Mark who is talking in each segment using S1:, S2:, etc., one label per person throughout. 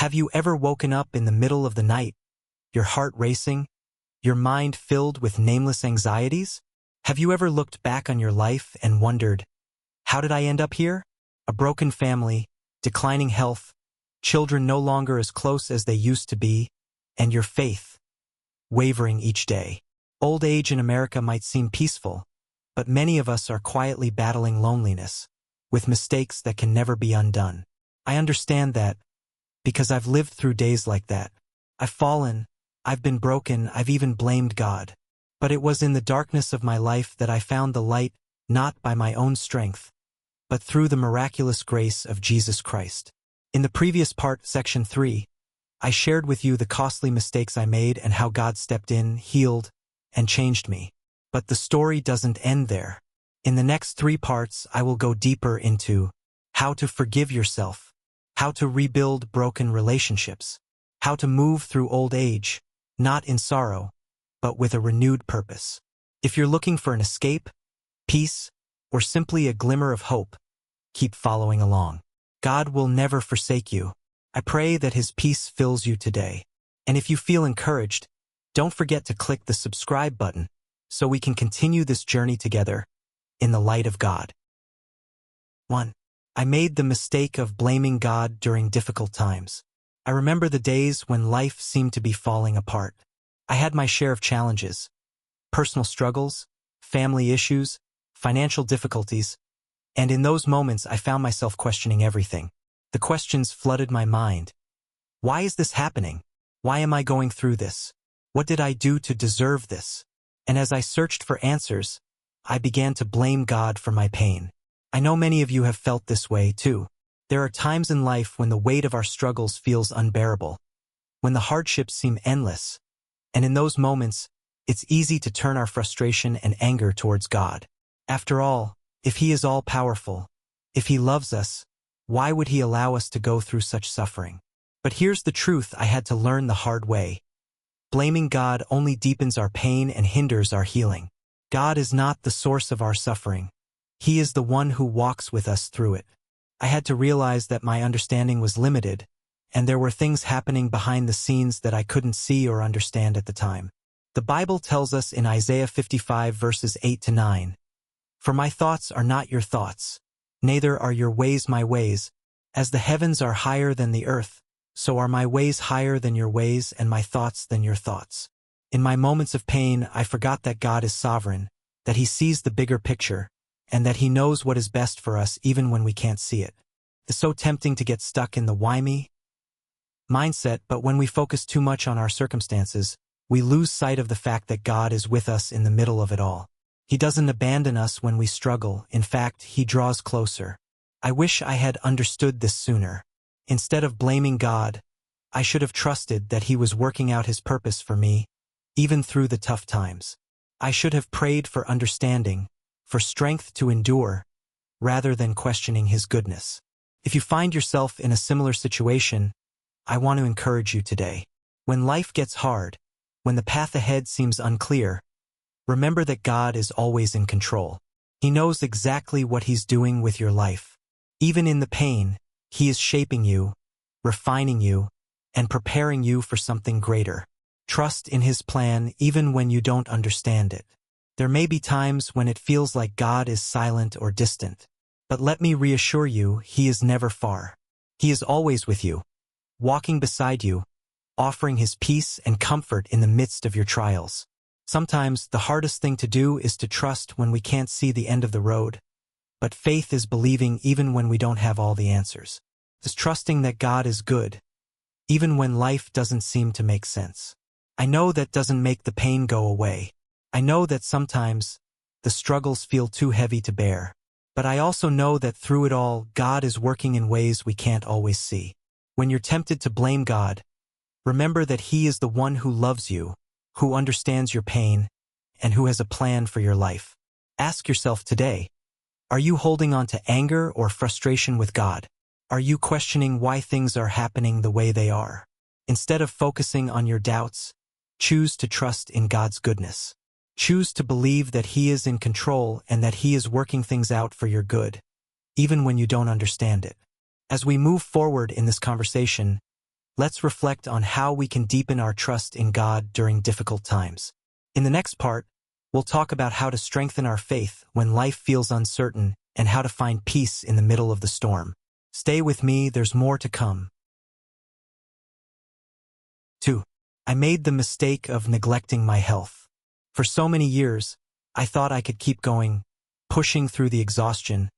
S1: Have you ever woken up in the middle of the night, your heart racing, your mind filled with nameless anxieties? Have you ever looked back on your life and wondered, how did I end up here? A broken family, declining health, children no longer as close as they used to be, and your faith wavering each day. Old age in America might seem peaceful, but many of us are quietly battling loneliness, with mistakes that can never be undone. I understand that, because I've lived through days like that. I've fallen, I've been broken, I've even blamed God. But it was in the darkness of my life that I found the light, not by my own strength, but through the miraculous grace of Jesus Christ. In the previous part, section 3, I shared with you the costly mistakes I made and how God stepped in, healed, and changed me. But the story doesn't end there. In the next 3 parts, I will go deeper into how to forgive yourself, how to rebuild broken relationships, how to move through old age, not in sorrow, but with a renewed purpose. If you're looking for an escape, peace, or simply a glimmer of hope, keep following along. God will never forsake you. I pray that His peace fills you today. And if you feel encouraged, don't forget to click the subscribe button so we can continue this journey together in the light of God. 1. I made the mistake of blaming God during difficult times. I remember the days when life seemed to be falling apart. I had my share of challenges, personal struggles, family issues, financial difficulties, and in those moments I found myself questioning everything. The questions flooded my mind. Why is this happening? Why am I going through this? What did I do to deserve this? And as I searched for answers, I began to blame God for my pain. I know many of you have felt this way too. There are times in life when the weight of our struggles feels unbearable, when the hardships seem endless, and in those moments, it's easy to turn our frustration and anger towards God. After all, if He is all-powerful, if He loves us, why would He allow us to go through such suffering? But here's the truth I had to learn the hard way. Blaming God only deepens our pain and hinders our healing. God is not the source of our suffering. He is the one who walks with us through it. I had to realize that my understanding was limited, and there were things happening behind the scenes that I couldn't see or understand at the time. The Bible tells us in Isaiah 55 verses 8-9, "For my thoughts are not your thoughts, neither are your ways my ways. As the heavens are higher than the earth, so are my ways higher than your ways and my thoughts than your thoughts." In my moments of pain, I forgot that God is sovereign, that He sees the bigger picture, and that He knows what is best for us even when we can't see it. It's so tempting to get stuck in the why me mindset, but when we focus too much on our circumstances, we lose sight of the fact that God is with us in the middle of it all. He doesn't abandon us when we struggle. In fact, He draws closer. I wish I had understood this sooner. Instead of blaming God, I should have trusted that He was working out His purpose for me, even through the tough times. I should have prayed for understanding, for strength to endure, rather than questioning His goodness. If you find yourself in a similar situation, I want to encourage you today. When life gets hard, when the path ahead seems unclear, remember that God is always in control. He knows exactly what He's doing with your life. Even in the pain, He is shaping you, refining you, and preparing you for something greater. Trust in His plan even when you don't understand it. There may be times when it feels like God is silent or distant, but let me reassure you, He is never far. He is always with you, walking beside you, offering His peace and comfort in the midst of your trials. Sometimes the hardest thing to do is to trust when we can't see the end of the road, but faith is believing even when we don't have all the answers. It's trusting that God is good, even when life doesn't seem to make sense. I know that doesn't make the pain go away. I know that sometimes the struggles feel too heavy to bear. But I also know that through it all, God is working in ways we can't always see. When you're tempted to blame God, remember that He is the one who loves you, who understands your pain, and who has a plan for your life. Ask yourself today, are you holding on to anger or frustration with God? Are you questioning why things are happening the way they are? Instead of focusing on your doubts, choose to trust in God's goodness. Choose to believe that He is in control and that He is working things out for your good, even when you don't understand it. As we move forward in this conversation, let's reflect on how we can deepen our trust in God during difficult times. In the next part, we'll talk about how to strengthen our faith when life feels uncertain and how to find peace in the middle of the storm. Stay with me, there's more to come. 2. I made the mistake of neglecting my health. For so many years, I thought I could keep going, pushing through the exhaustion,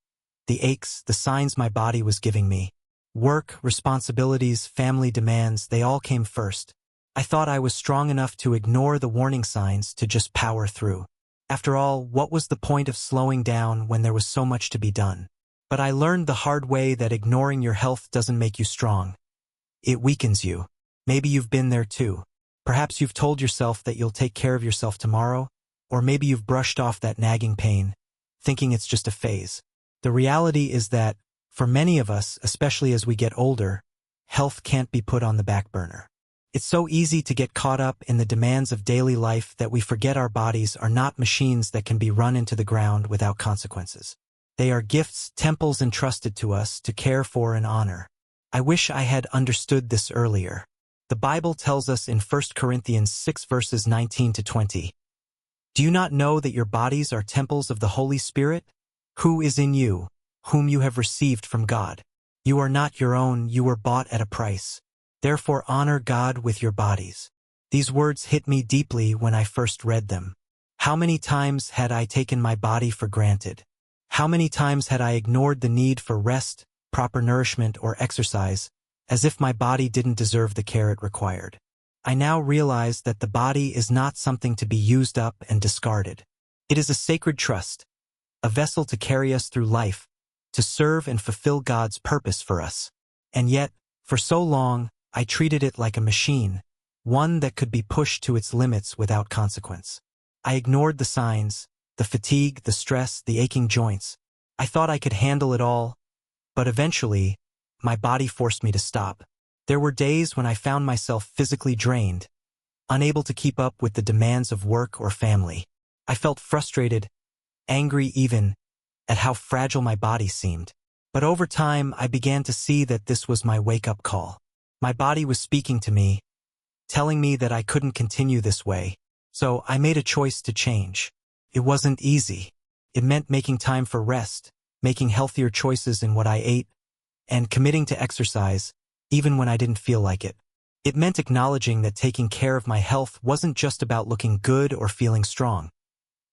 S1: the aches, the signs my body was giving me. Work, responsibilities, family demands, they all came first. I thought I was strong enough to ignore the warning signs, to just power through. After all, what was the point of slowing down when there was so much to be done? But I learned the hard way that ignoring your health doesn't make you strong. It weakens you. Maybe you've been there too. Perhaps you've told yourself that you'll take care of yourself tomorrow, or maybe you've brushed off that nagging pain, thinking it's just a phase. The reality is that, for many of us, especially as we get older, health can't be put on the back burner. It's so easy to get caught up in the demands of daily life that we forget our bodies are not machines that can be run into the ground without consequences. They are gifts, temples entrusted to us to care for and honor. I wish I had understood this earlier. The Bible tells us in 1 Corinthians 6 verses 19 to 20, "Do you not know that your bodies are temples of the Holy Spirit, who is in you, whom you have received from God? You are not your own, you were bought at a price. Therefore honor God with your bodies." These words hit me deeply when I first read them. How many times had I taken my body for granted? How many times had I ignored the need for rest, proper nourishment, or exercise, as if my body didn't deserve the care it required? I now realize that the body is not something to be used up and discarded. It is a sacred trust, a vessel to carry us through life, to serve and fulfill God's purpose for us. And yet, for so long, I treated it like a machine, one that could be pushed to its limits without consequence. I ignored the signs, the fatigue, the stress, the aching joints. I thought I could handle it all, but eventually, my body forced me to stop. There were days when I found myself physically drained, unable to keep up with the demands of work or family. I felt frustrated, angry even, at how fragile my body seemed. But over time, I began to see that this was my wake-up call. My body was speaking to me, telling me that I couldn't continue this way. So I made a choice to change. It wasn't easy. It meant making time for rest, making healthier choices in what I ate, and committing to exercise, even when I didn't feel like it. It meant acknowledging that taking care of my health wasn't just about looking good or feeling strong.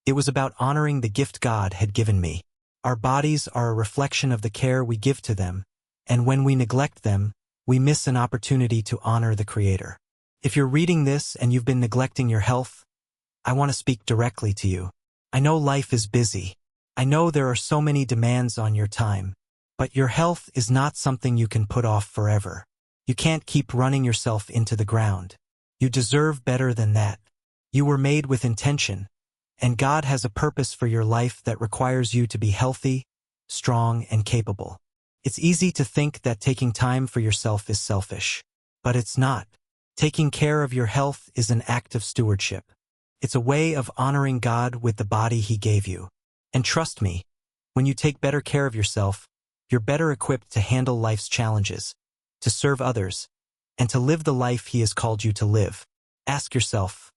S1: It was about honoring the gift God had given me. Our bodies are a reflection of the care we give to them, and when we neglect them, we miss an opportunity to honor the Creator. If you're reading this and you've been neglecting your health, I want to speak directly to you. I know life is busy. I know there are so many demands on your time, but your health is not something you can put off forever. You can't keep running yourself into the ground. You deserve better than that. You were made with intention, and God has a purpose for your life that requires you to be healthy, strong, and capable. It's easy to think that taking time for yourself is selfish, but it's not. Taking care of your health is an act of stewardship. It's a way of honoring God with the body He gave you. And trust me, when you take better care of yourself, you're better equipped to handle life's challenges, to serve others, and to live the life He has called you to live. Ask yourself,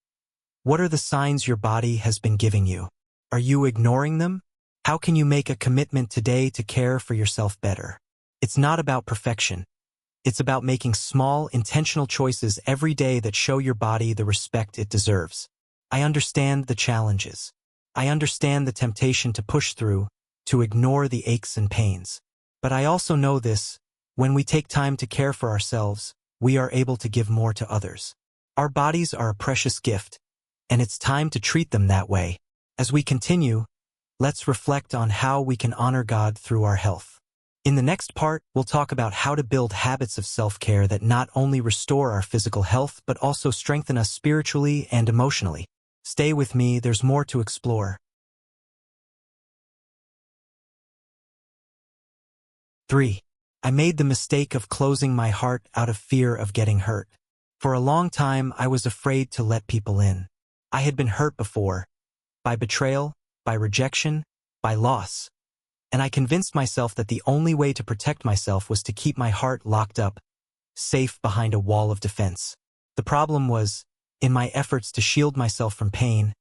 S1: what are the signs your body has been giving you? Are you ignoring them? How can you make a commitment today to care for yourself better? It's not about perfection. It's about making small, intentional choices every day that show your body the respect it deserves. I understand the challenges. I understand the temptation to push through, to ignore the aches and pains. But I also know this, when we take time to care for ourselves, we are able to give more to others. Our bodies are a precious gift, and it's time to treat them that way. As we continue, let's reflect on how we can honor God through our health. In the next part, we'll talk about how to build habits of self-care that not only restore our physical health but also strengthen us spiritually and emotionally. Stay with me, there's more to explore. 3. I made the mistake of closing my heart out of fear of getting hurt. For a long time, I was afraid to let people in. I had been hurt before, by betrayal, by rejection, by loss. And I convinced myself that the only way to protect myself was to keep my heart locked up, safe behind a wall of defense. The problem was, in my efforts to shield myself from pain,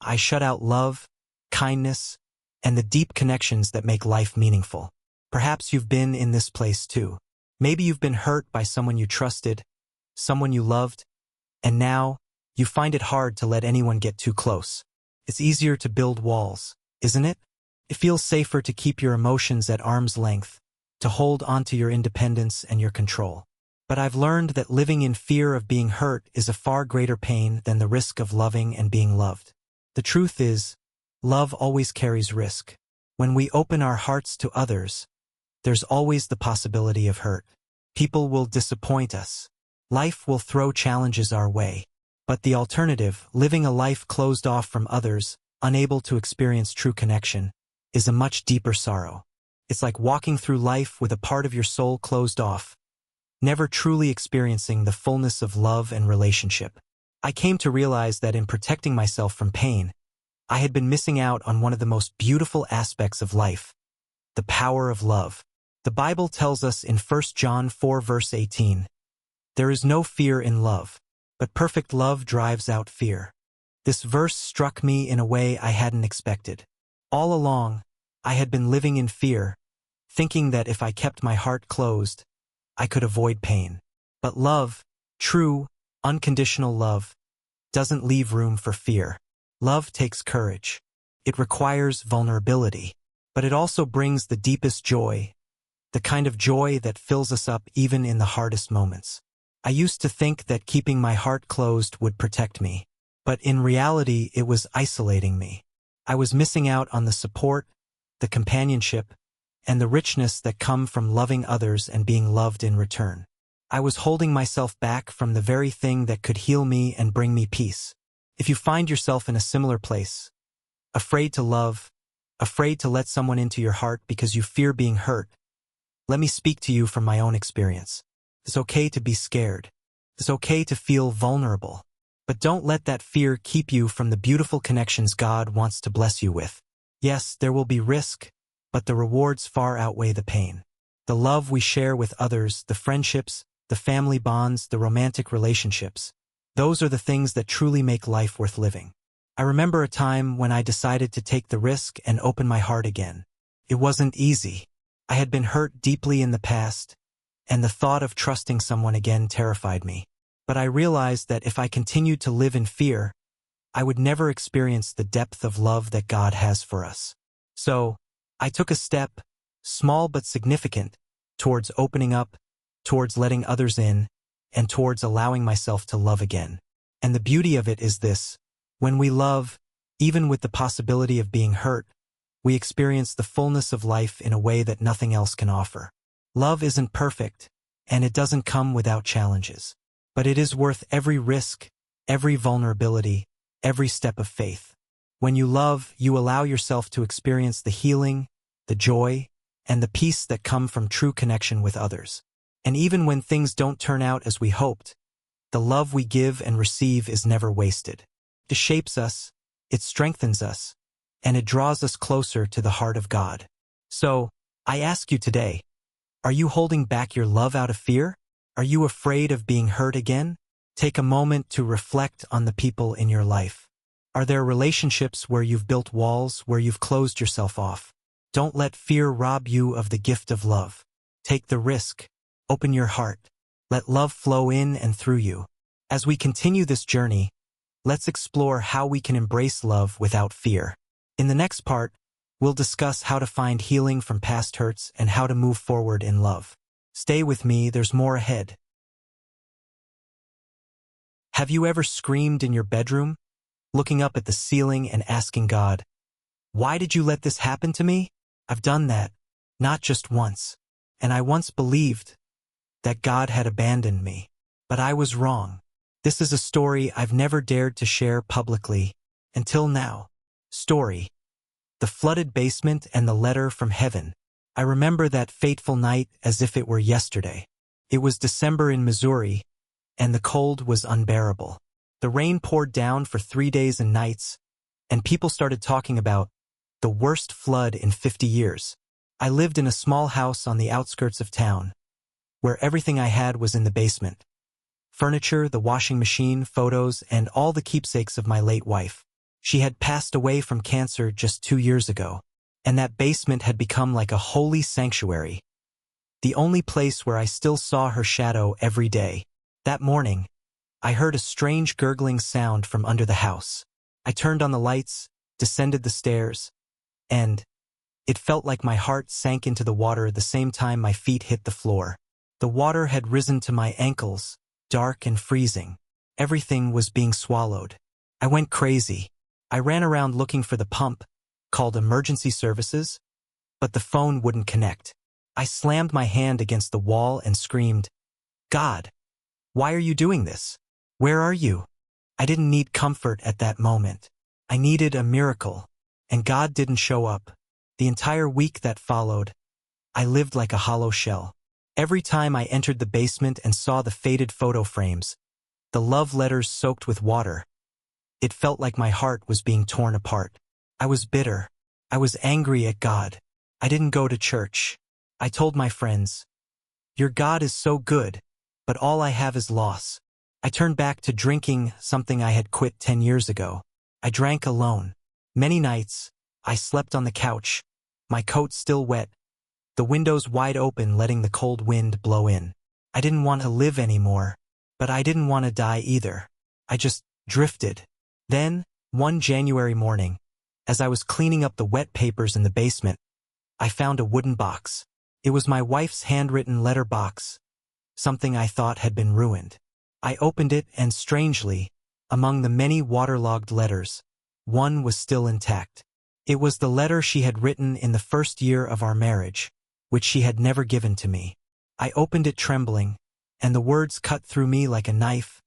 S1: I shut out love, kindness, and the deep connections that make life meaningful. Perhaps you've been in this place too. Maybe you've been hurt by someone you trusted, someone you loved, and now you find it hard to let anyone get too close. It's easier to build walls, isn't it? It feels safer to keep your emotions at arm's length, to hold onto your independence and your control. But I've learned that living in fear of being hurt is a far greater pain than the risk of loving and being loved. The truth is, love always carries risk. When we open our hearts to others, there's always the possibility of hurt. People will disappoint us. Life will throw challenges our way. But the alternative, living a life closed off from others, unable to experience true connection, is a much deeper sorrow. It's like walking through life with a part of your soul closed off, never truly experiencing the fullness of love and relationship. I came to realize that in protecting myself from pain, I had been missing out on one of the most beautiful aspects of life, the power of love. The Bible tells us in 1 John 4 verse 18, "There is no fear in love, but perfect love drives out fear." This verse struck me in a way I hadn't expected. All along, I had been living in fear, thinking that if I kept my heart closed, I could avoid pain. But love, true, unconditional love, doesn't leave room for fear. Love takes courage. It requires vulnerability, but it also brings the deepest joy, the kind of joy that fills us up even in the hardest moments. I used to think that keeping my heart closed would protect me, but in reality it was isolating me. I was missing out on the support, the companionship, and the richness that come from loving others and being loved in return. I was holding myself back from the very thing that could heal me and bring me peace. If you find yourself in a similar place, afraid to love, afraid to let someone into your heart because you fear being hurt, let me speak to you from my own experience. It's okay to be scared. It's okay to feel vulnerable. But don't let that fear keep you from the beautiful connections God wants to bless you with. Yes, there will be risk, but the rewards far outweigh the pain. The love we share with others, the friendships, the family bonds, the romantic relationships, those are the things that truly make life worth living. I remember a time when I decided to take the risk and open my heart again. It wasn't easy. I had been hurt deeply in the past, and the thought of trusting someone again terrified me. But I realized that if I continued to live in fear, I would never experience the depth of love that God has for us. So, I took a step, small but significant, towards opening up, towards letting others in, and towards allowing myself to love again. And the beauty of it is this: when we love, even with the possibility of being hurt, we experience the fullness of life in a way that nothing else can offer. Love isn't perfect, and it doesn't come without challenges. But it is worth every risk, every vulnerability, every step of faith. When you love, you allow yourself to experience the healing, the joy, and the peace that come from true connection with others. And even when things don't turn out as we hoped, the love we give and receive is never wasted. It shapes us, it strengthens us, and it draws us closer to the heart of God. So, I ask you today, are you holding back your love out of fear? Are you afraid of being hurt again? Take a moment to reflect on the people in your life. Are there relationships where you've built walls, where you've closed yourself off? Don't let fear rob you of the gift of love. Take the risk. Open your heart. Let love flow in and through you. As we continue this journey, let's explore how we can embrace love without fear. In the next part, we'll discuss how to find healing from past hurts and how to move forward in love. Stay with me, there's more ahead. Have you ever screamed in your bedroom, looking up at the ceiling and asking God, "Why did you let this happen to me?" I've done that, not just once. And I once believed that God had abandoned me. But I was wrong. This is a story I've never dared to share publicly until now. Story: the flooded basement and the letter from heaven. I remember that fateful night as if it were yesterday. It was December in Missouri, and the cold was unbearable. The rain poured down for 3 days and nights, and people started talking about the worst flood in 50 years. I lived in a small house on the outskirts of town, where everything I had was in the basement. Furniture, the washing machine, photos, and all the keepsakes of my late wife. She had passed away from cancer just 2 years ago, and that basement had become like a holy sanctuary, the only place where I still saw her shadow every day. That morning, I heard a strange gurgling sound from under the house. I turned on the lights, descended the stairs, and it felt like my heart sank into the water at the same time my feet hit the floor. The water had risen to my ankles, dark and freezing. Everything was being swallowed. I went crazy. I ran around looking for the pump, called emergency services, but the phone wouldn't connect. I slammed my hand against the wall and screamed, "God, why are you doing this? Where are you?" I didn't need comfort at that moment. I needed a miracle, and God didn't show up. The entire week that followed, I lived like a hollow shell. Every time I entered the basement and saw the faded photo frames, the love letters soaked with water, it felt like my heart was being torn apart. I was bitter. I was angry at God. I didn't go to church. I told my friends, "Your God is so good, but all I have is loss." I turned back to drinking, something I had quit 10 years ago. I drank alone. Many nights, I slept on the couch, my coat still wet, the windows wide open letting the cold wind blow in. I didn't want to live anymore, but I didn't want to die either. I just drifted. Then, one January morning, as I was cleaning up the wet papers in the basement, I found a wooden box. It was my wife's handwritten letter box, something I thought had been ruined. I opened it and strangely, among the many waterlogged letters, one was still intact. It was the letter she had written in the first year of our marriage, which she had never given to me. I opened it trembling, and the words cut through me like a knife,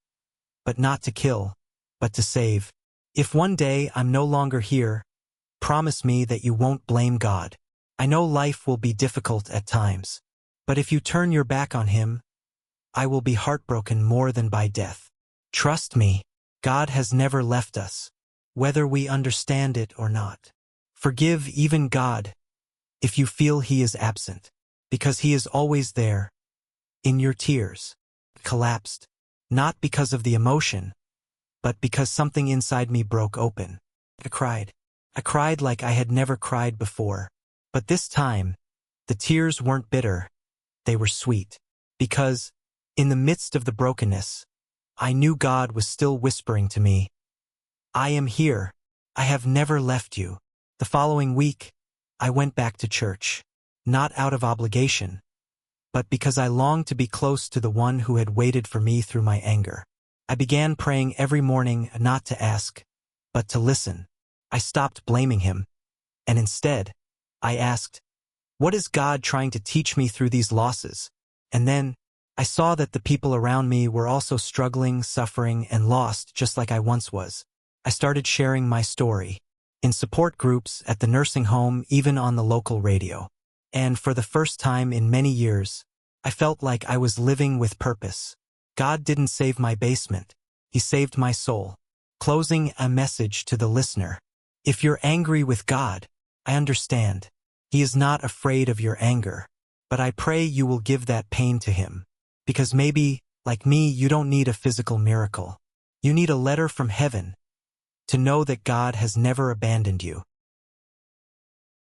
S1: but not to kill, but to save. If one day I'm no longer here, promise me that you won't blame God. I know life will be difficult at times, but if you turn your back on Him, I will be heartbroken more than by death. Trust me, God has never left us, whether we understand it or not. Forgive even God if you feel He is absent, because He is always there, in your tears. Collapsed, not because of the emotion, but because something inside me broke open. I cried. I cried like I had never cried before. But this time, the tears weren't bitter, they were sweet. Because, in the midst of the brokenness, I knew God was still whispering to me, "I am here. I have never left you." The following week, I went back to church, not out of obligation, but because I longed to be close to the one who had waited for me through my anger. I began praying every morning not to ask, but to listen. I stopped blaming Him, and instead, I asked, "What is God trying to teach me through these losses?" And then, I saw that the people around me were also struggling, suffering, and lost just like I once was. I started sharing my story, in support groups, at the nursing home, even on the local radio. And for the first time in many years, I felt like I was living with purpose. God didn't save my basement. He saved my soul. Closing a message to the listener. If you're angry with God, I understand. He is not afraid of your anger. But I pray you will give that pain to Him. Because maybe, like me, you don't need a physical miracle. You need a letter from heaven to know that God has never abandoned you.